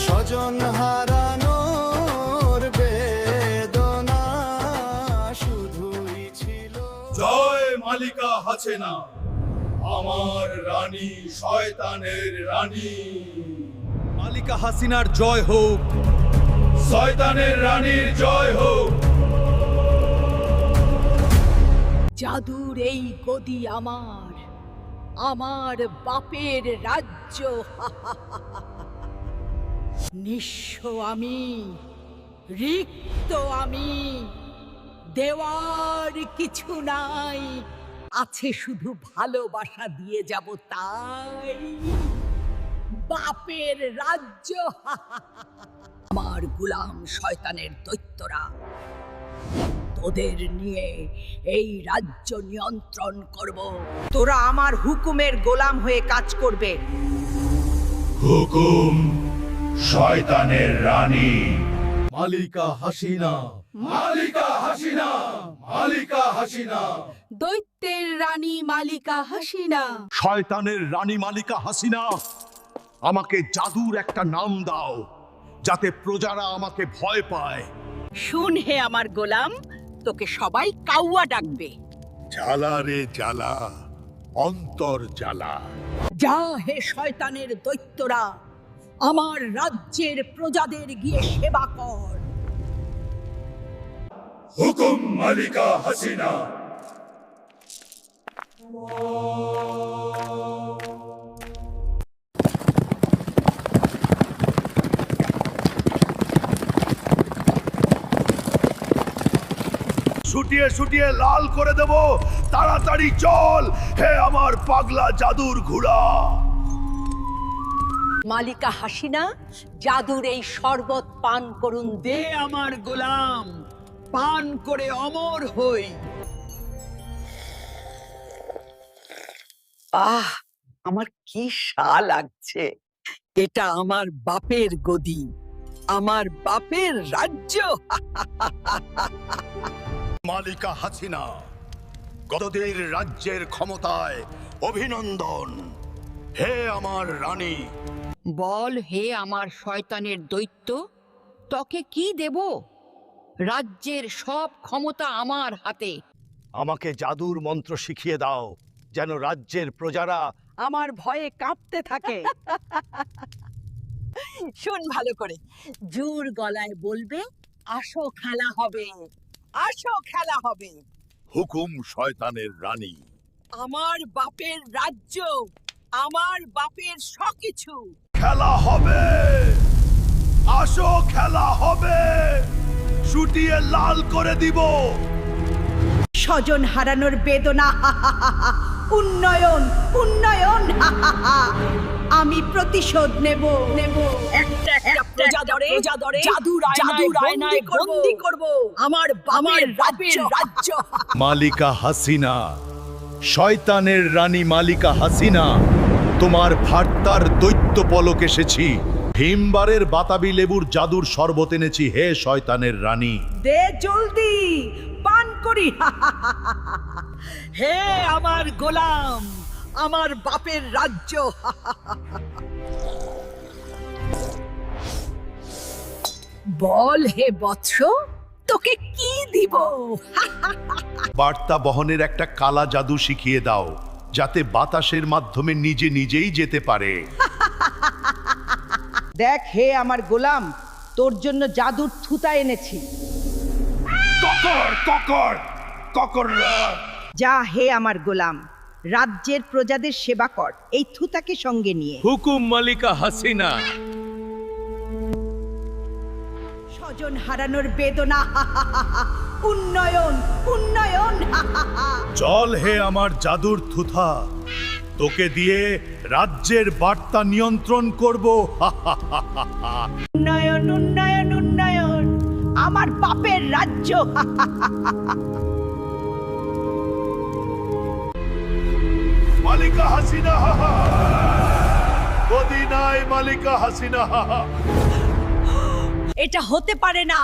স্বজন হারানোর বেদনা শুধুই ছিল। জয় মালিকা হাসিনা, আমার রানী, শয়তানের রানী। মালিকা হাসিনার জয় হোক, শয়তানের রানীর জয় হোক। জাদুর এই গদি আমার, আমার বাপের রাজ্য। নিঃস্ব আমি, রিক্ত আমি, দেওয়ার কিছু নাই, আছে শুধু ভালোবাসা দিয়ে যাব তাই। বাপের রাজ্য। আমার গোলাম শয়তানের দৈত্যরা তোদের নিয়ে এই রাজ্য নিয়ন্ত্রণ করব। তোরা আমার হুকুমের গোলাম হয়ে কাজ করবে। হুকুম শয়তানের রানী। মালিকা হাসিনা, মালিকা হাসিনা, মালিকা হাসিনা। দৈত্যের রানী মালিকা হাসিনা। শয়তানের রানী মালিকা হাসিনা, আমাকে জাদুর একটা নাম দাও যাতে প্রজারা আমাকে ভয় পায়। শুন হে আমার গোলাম, তোকে সবাই কাউয়া ডাকবে। জ্বালা রে জ্বালা, অন্তর জ্বালা। যা হে শয়তানের দৈত্যরা, আমার রাজ্যের প্রজাদের গিয়ে সেবা কর। হুকুম মালিকা হাসিনা। ছুটিয়ে ছুটিয়ে লাল করে দেব, তাড়াতাড়ি চল হে আমার পাগলা জাদুর ঘোড়া। মালিকা হাসিনা, জাদুর এই শরবত পান করুন দে আমার গোলাম, পান করে অমর হই। আহ, আমার কি শা লাগছে। এটা আমার বাপের গদি, আমার বাপের রাজ্য। মালিকা হাসিনা, গদদের রাজ্যের ক্ষমতায় অভিনন্দন হে আমার রানী। বল হে আমার শয়তানের দৈত্য, তোকে কি দেব? রাজ্যের সব ক্ষমতা আমার হাতে। আমাকে জাদুর মন্ত্র শিখিয়ে দাও যেন রাজ্যের প্রজারা আমার ভয়ে কাঁপতে থাকে। শোন ভালো করে, জোর গলায় বলবে, আসো খেলা হবে, আসো খেলা হবে। হুকুম শয়তানের রানী। আমার বাপের রাজ্য, আমার বাপের সবকিছু। খেলা হবে, আসো খেলা হবে, ছুটিয়ে লাল করে দিব। স্বজন হারানোর বেদনা, উন্নয়ন উন্নয়ন। আমি প্রতিশোধ নেব নেব। একটা প্রজা ধরে জাদুর আয়নায় বন্দী করব। আমার বাপের রাজ্য। মালিকা হাসিনা, শয়তানের রানী মালিকা হাসিনা, তোমার ভার্তার দৈত্য পলক এসেছি। ভীমবারের বাতাবি লেবুর জাদুর শরবত এনেছি হে শয়তানের রানী। দে জলদি, পান করি। হে আমার গোলাম, আমার বাপের রাজ্য। বল হে বৎস, তোকে কি দিব? বার্তা বহনের একটা কালা জাদু শিখিয়ে দাও যাতে বাতাসের মাধ্যমে নিজে নিজেই যেতে পারে। দেখ হে আমার গোলাম, তোর জন্য জাদুর থুতা এনেছি। ককর ককর ককর। যা হে আমার গোলাম, রাজ্যের প্রজাদের সেবা কর এই থুতাকে সঙ্গে নিয়ে। হুকুম মালিকা হাসিনা। স্বজন হারানোর বেদনা, উন্নয়ন উন্নয়ন। চল হে আমার জাদুর থুথা, তোকে দিয়ে রাজ্যের বার্তা নিয়ন্ত্রণ করব। উন্নয়ন উন্নয়ন উন্নয়ন, আমার বাপের রাজ্য। মালিকা হাসিনা, গদি নাই মালিকা হাসিনা। এটা হতে পারে না,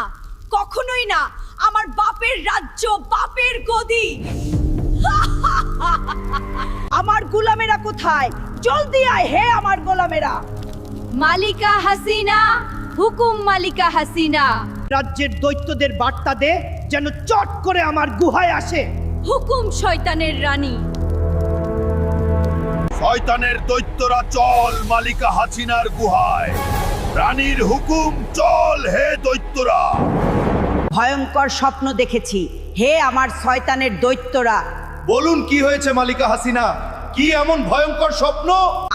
কখনোই না। আমার বাপের রাজ্য, বাপের গদি। আমার গোলামেরা কোথায়? জলদি আয় হে আমার গোলামেরা। মালিকা হাসিনা, হুকুম মালিকা হাসিনা। রাজ্যের দৈত্যদের বার্তা দে যেন চট করে আমার গুহায় আসে। হুকুম শয়তানের রানী। শয়তানের দৈত্যরা চল মালিকা হাসিনার গুহায়। রানীর হুকুম চল হে দৈত্যরা। ভয়ঙ্কর স্বপ্ন দেখেছি, হে আমার শয়তানের দৈত্যরা। বলুন কি হয়েছে মালিকা হাসিনা? কি এমন ভয়ঙ্কর স্বপ্ন?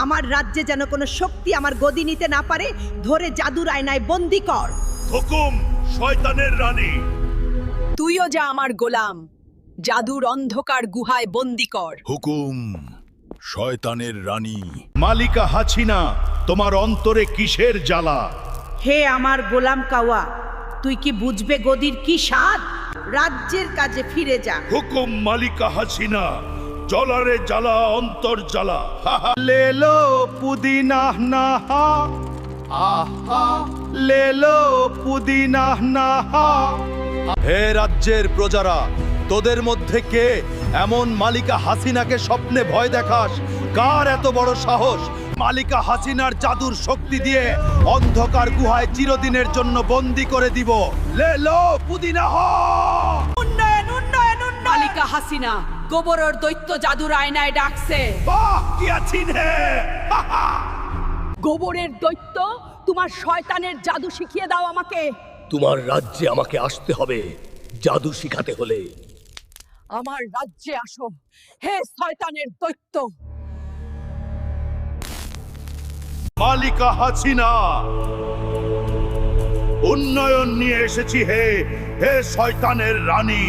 আমার রাজ্যে যেন কোনো শক্তি আমার গদি নিতে না পারে, ধরে জাদুর আয়নায় বন্দি কর। হুকুম শয়তানের রানী। তুইও যা আমার গোলাম, জাদুর অন্ধকার গুহায় বন্দি কর। হুকুম শয়তানের রানী। মালিকা হাসিনা, তোমার অন্তরে কিসের জ্বালা? হে আমার গোলাম কাওয়া, তুই কি বুঝবে গদির কি স্বাদ? রাজ্যের কাজে ফিরে যা। হুকুম মালিকা হাসিনা, জ্বলারে জ্বালা অন্তর জ্বালা। লেলো পুদিনা নাহা, আহা লেলো পুদিনা নাহা। হে রাজ্যের প্রজারা, তোদের মধ্যে কে এমন মালিকা হাসিনাকে স্বপ্নে ভয় দেখাস? কার এত বড় সাহস মালিকা হাসিনার জাদুর শক্তি দিয়ে অন্ধকার গুহায় চিরদিনের জন্য বন্দি করে দিব? লেলো পুদিনা হা। উন্নয়ন উন্নয়ন উন্নয়ন। মালিকা হাসিনা গোবরের দৈত্য জাদুর আয়নায় ডাকছে। বাহ কি আছিন হে। গোবরের দৈত্য, তোমার শয়তানের জাদু শিখিয়ে দাও আমাকে। তোমার রাজ্যে আমাকে আসতে হবে জাদু শিখাতে হলে। আমার রাজ্যে আসো হে শয়তানের দৈত্য। মালিকা হাসিনা, উন্নয়ন নিয়ে এসেছি হে হে শয়তানের রানী।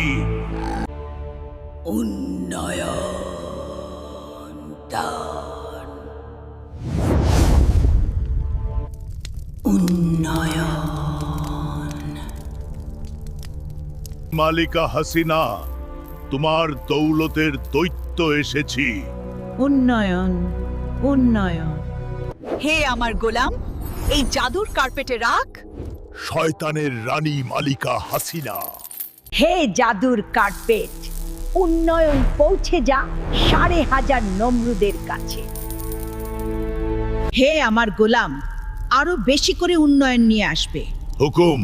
মালিকা হাসিনা, তোমার দৌলতের দৈত্য এসেছি। উন্নয়ন উন্নয়ন। হে আমার গোলাম, এই জাদুর কার্পেটে রাখ। শয়তানের রানী মালিকা হাসিনা। হে জাদুর কার্পেট, উন্নয়ন পৌঁছে যা 5,500 নমরুদের কাছে। হে আমার গোলাম, আরো বেশি করে উন্নয়ন নিয়ে আসবে। হুকুম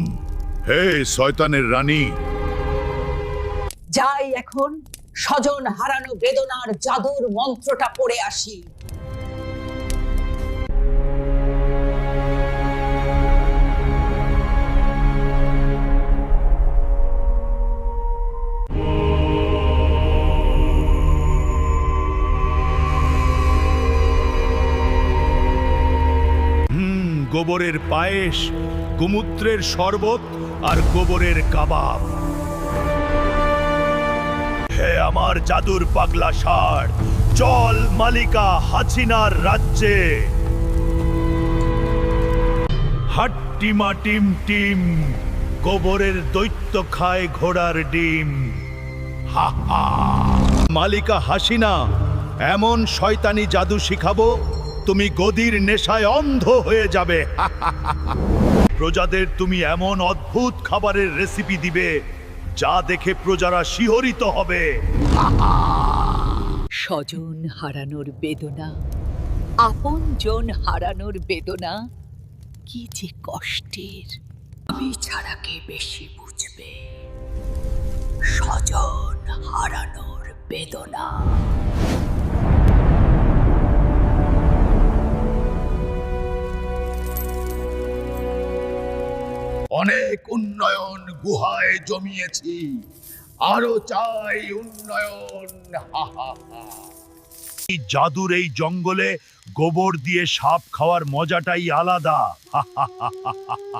হে শয়তানের রানী। যাই এখন স্বজন হারানো বেদনার জাদুর মন্ত্রটা পড়ে আসি। গোবরের পায়েস, গোমূত্রের শরবত আর গোবরের কাবাব। হে আমার জাদুর পাগলা ষাঁড়, চল মালিকা হাসিনার রাজ্যে। হাট্টিমা টিম টিম, গোবরের দৈত্য খায় ঘোড়ার ডিম। হা হা। মালিকা হাসিনা, এমন শয়তানি জাদু শিখাবো তুমি গদির নেশায় অন্ধ হয়ে যাবে। প্রজাদের তুমি এমন অদ্ভুত খাবারের রেসিপি দিবে যা দেখে প্রজারা শিহরিত হবে। স্বজন হারানোর বেদনা, আপন জন হারানোর বেদনা কি যে কষ্টের। আমি ছাড়া কে বেশি বুঝবে স্বজন হারানোর বেদনা। অনেক উন্নয়ন গুহায় জমিয়েছি, আরো চাই উন্নয়ন। হা হা হা। এই জাদুর এই জঙ্গলে গোবর দিয়ে সাপ খাওয়ার মজাটাই আলাদা। হা হা হা হা হা।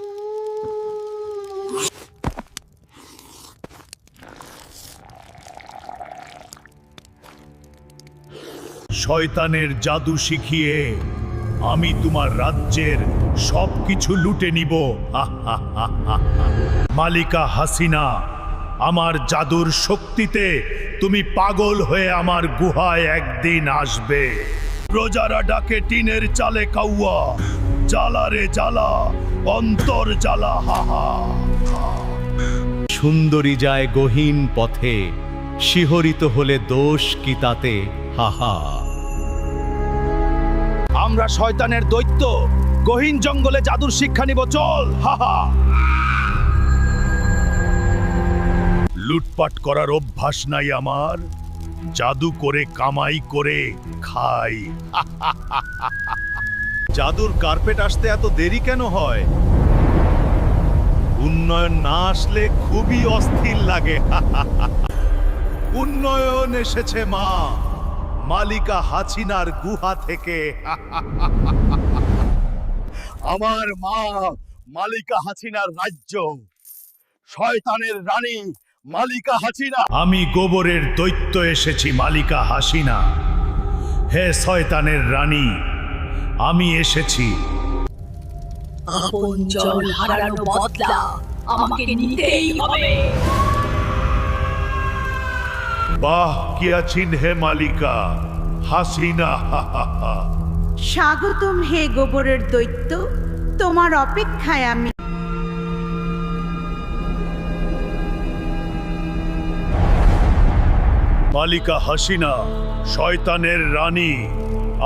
শয়তানের জাদু শিখিয়ে আমি তোমার রাজ্যের সবকিছু লুটে নিব। মালিকা হাসিনা, আমার জাদুর শক্তিতে তুমি পাগল হয়ে আমার গুহায় একদিন আসবে। প্রজারা ডাকে টিনের চালে কাউয়া, জ্বালা রে জ্বালা অন্তর জ্বালা। হা হা। সুন্দরী যায় গহীন পথে, শিহরিত হলে দোষ কি তাতে? হাহা। আমরা শয়তানের দৈত্য, গহীন জঙ্গলে জাদুর শিক্ষা নিব, চল। হাহা। লুটপাট করার অভ্যাস নাই আমার, জাদু করে কামাই করে খাই। জাদুর কার্পেট আসতে এত দেরি কেন হয়? উন্নয়ন না আসলে খুবই অস্থির লাগে। উন্নয়ন এসেছে মা, মালিকা হাসিনার গুহা থেকে। আমার মা মালিকা হাসিনার রাজ্য, শয়তানের রানী মালিকা হাসিনা। আমি গোবরের দৈত্য এসেছি মালিকা হাসিনা। হে শয়তানের রানী, আমি এসেছি। আপন জন হারানো বদলা আমাকে নিতেই হবে। বাহ, কি আছেন হে মালিকা হাসিনা। স্বাগতম হে গোবরের দৈত্য, তোমার অপেক্ষায় আমি। মালিকা হাসিনা, শয়তানের রানী,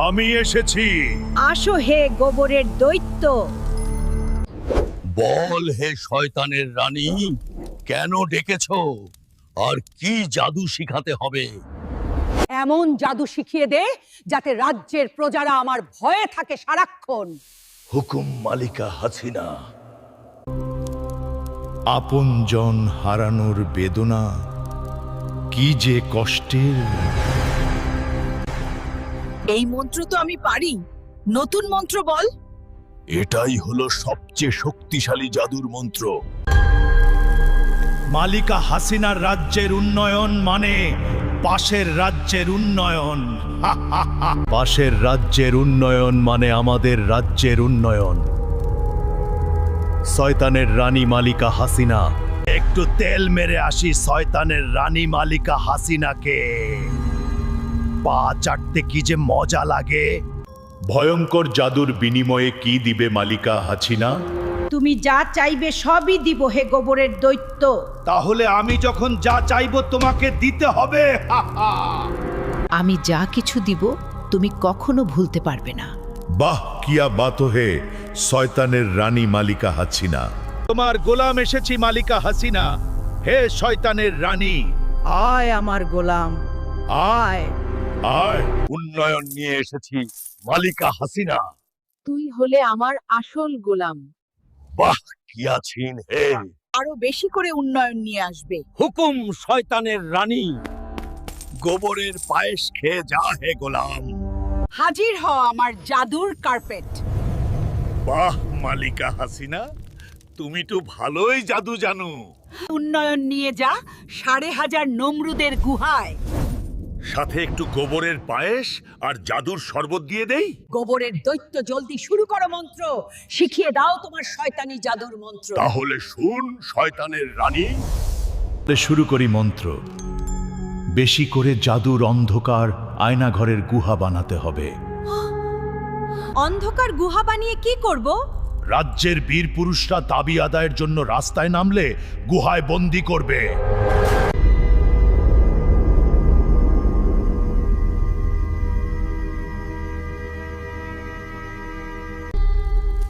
আমি এসেছি। আসো হে গোবরের দৈত্য। বল হে শয়তানের রানী, কেন ডেকেছো আর কি জাদু শিখাতে হবে? এমন জাদু শিখিয়ে দে যাতে রাজ্যের প্রজারা আমার ভয়ে থাকে সারাক্ষণ। হুকুম মালিকা হাসিনা। আপনজন হারানোর বেদনা কি যে কষ্টের। এই মন্ত্র তো আমি পারি, নতুন মন্ত্র বল। এটাই হলো সবচেয়ে শক্তিশালী জাদুর মন্ত্র। মালিকা হাসিনার রাজ্যের উন্নয়ন মানে পাশের রাজ্যের উন্নয়ন। পাশের রাজ্যের উন্নয়ন মানে আমাদের রাজ্যের উন্নয়ন। শয়তানের রানী মালিকা হাসিনা, একটু তেল মেরে আসি শয়তানের রানী মালিকা হাসিনাকে। পা চাটতে কি যে মজা লাগে। ভয়ঙ্কর জাদুর বিনিময়ে কি দিবে মালিকা হাসিনা? তুমি যা চাইবে সবই দিব হে গোবরের দৈত্য। তাহলে আমি যখন যা চাইবো তোমাকে দিতে হবে। আমি যা কিছু দিব তুমি কখনো ভুলতে পারবে না। বাহ, কিয়া বাত হে শয়তানের রানী মালিকা হাসিনা। তোমার গোলাম এসেছি মালিকা হাসিনা। হে শয়তানের রানী, আয় আমার গোলাম, আয়। আয়। উন্নয়ন নিয়ে এসেছি মালিকা হাসিনা। তুই হলে আমার আসল গোলাম। বাহ, কি আছেন হে। আরো বেশি করে উন্নয়ন নিয়ে আসবে। হুকুম শয়তানের রানী, গোবরের পায়েস খেয়ে যা হে গোলাম। হাজির হ আমার জাদুর কার্পেট। বাহ মালিকা হাসিনা, তুমি তো ভালোই জাদু জানো। উন্নয়ন নিয়ে যা 5,500 নমরুদের গুহায়। সাথে একটু গোবরের পায়েস আর জাদুর শরবত দিয়ে দেই। গোবরের দৈত্য, জলদি শুরু করো মন্ত্র। শিখিয়ে দাও তোমার শয়তানি জাদুর মন্ত্র। তাহলে শুন শয়তানের রানী। শুরু করি মন্ত্র। বেশি করে জাদুর অন্ধকার আয়নাঘরের গুহা বানাতে হবে। অন্ধকার গুহা বানিয়ে কি করব? রাজ্যের বীর পুরুষরা দাবি আদায়ের জন্য রাস্তায় নামলে গুহায় বন্দি করবে।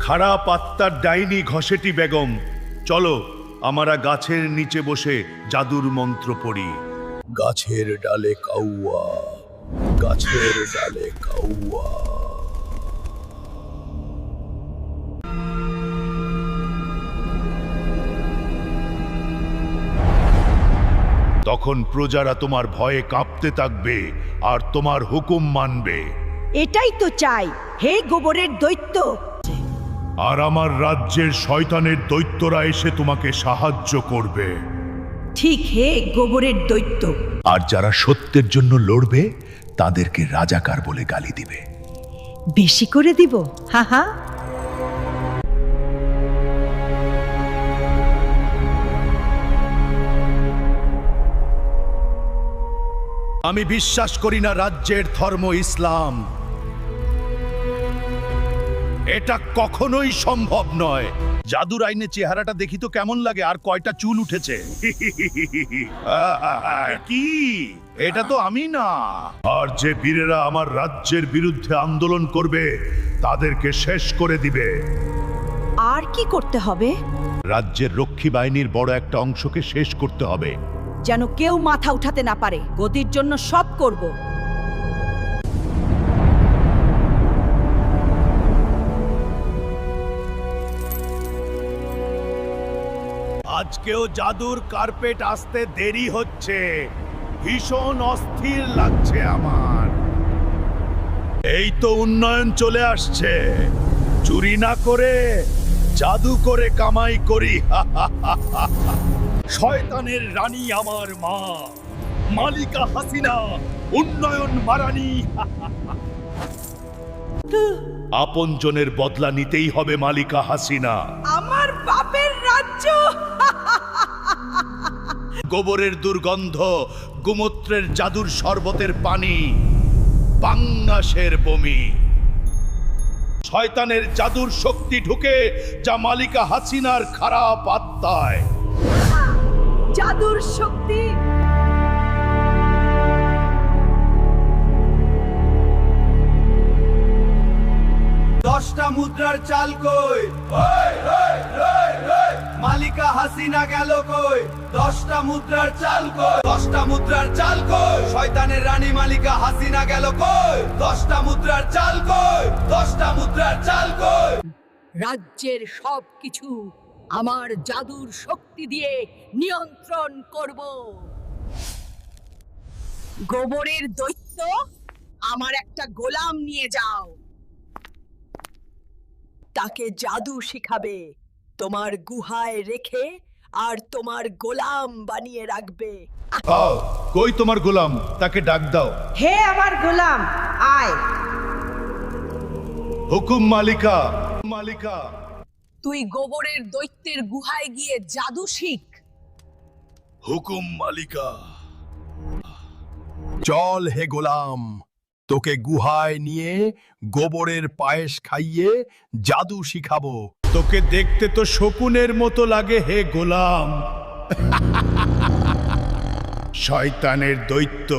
খারাপ আত্মার ডাইনি ঘসেটি বেগম, চলো আমরা গাছের নিচে বসে জাদুর মন্ত্র পড়ি। গাছের ডালে কাউয়া, গাছের ডালে কাউয়া। তখন প্রজারা তোমার ভয়ে কাঁপতে থাকবে আর তোমার হুকুম মানবে। এটাই তো চাই হে গোবরের দৈত্য। আর আমার রাজ্যের শয়তানের দৈত্যরা এসে তোমাকে সাহায্য করবে। ঠিক হে গোবরের দৈত্য। আর যারা সত্যের জন্য লড়বে তাদেরকে রাজাকার বলে গালি দিবে। বেশি করে দিব, হা হা। আমি বিশ্বাস করি না রাজ্যের ধর্ম ইসলাম। এটা কখনোই সম্ভব নয়। জাদুর আইনে চেহারাটা দেখি তো কেমন লাগে, আর কয়টা চুল উঠেছে। কি এটা তো আমি না। আর যে বীরেরা আমার রাজ্যের বিরুদ্ধে আন্দোলন করবে তাদেরকে শেষ করে দিবে। আর কি করতে হবে? রাজ্যের রক্ষী বাহিনীর বড় একটা অংশকে শেষ করতে হবে। যেন কেউ মাথা উঠাতে না পারে। গদির জন্য সব করব। আজকেও জাদুর কার্পেট আসতে দেরি হচ্ছে, ভীষণ অস্থির লাগছে আমার। এই তো উন্নয়ন চলে আসছে, চুরি না করে জাদু করে কামাই করি। শয়তানের রানী আমার মা মালিকা হাসিনা, উন্নয়ন মারানি। আপনজনের বদলা নিতেই হবে মালিকা হাসিনা। আমার বাপের রাজ্য। গোবরের দুর্গন্ধ, গোমূত্রের জাদুর শরবতের পানি, বাংলাদেশের বমি। শয়তানের জাদুর শক্তি ঢুকে যা মালিকা হাসিনার খারাপ আত্মায়। জাদুর শক্তি। দশটা মুদ্রার চাল কই? মালিকা হাসিনা গেল কই? 10টা মুদ্রার চাল কই? 10টা মুদ্রার চাল কই? শয়তানের রানী মালিকা হাসিনা গেল কই? 10টা মুদ্রার চাল কই? 10টা মুদ্রার চাল কই? রাজ্যের সব কিছু আমার জাদুর শক্তি দিয়ে নিয়ন্ত্রণ করব। গোবরের দৈত্য, আমার একটা গোলাম নিয়ে যাও। তাকে জাদু শিখাবে, তোমার গুহায় রেখে আর তোমার গোলাম বানিয়ে রাখবে। কই তোমার গোলাম? তাকে ডাক দাও। হে আমার গোলাম, আয়। হুকুম মালিকা। মালিকা, তুই গোবরের দৈত্যের গুহায় গিয়ে জাদু শিখ। হুকুম মালিকা। চল হে গোলাম, তোকে গুহায় নিয়ে গোবরের পায়েস খাইয়ে জাদু শিখাবো। তোকে দেখতে তো শকুনের মতো লাগে হে গোলাম। শয়তানের দৈত্য,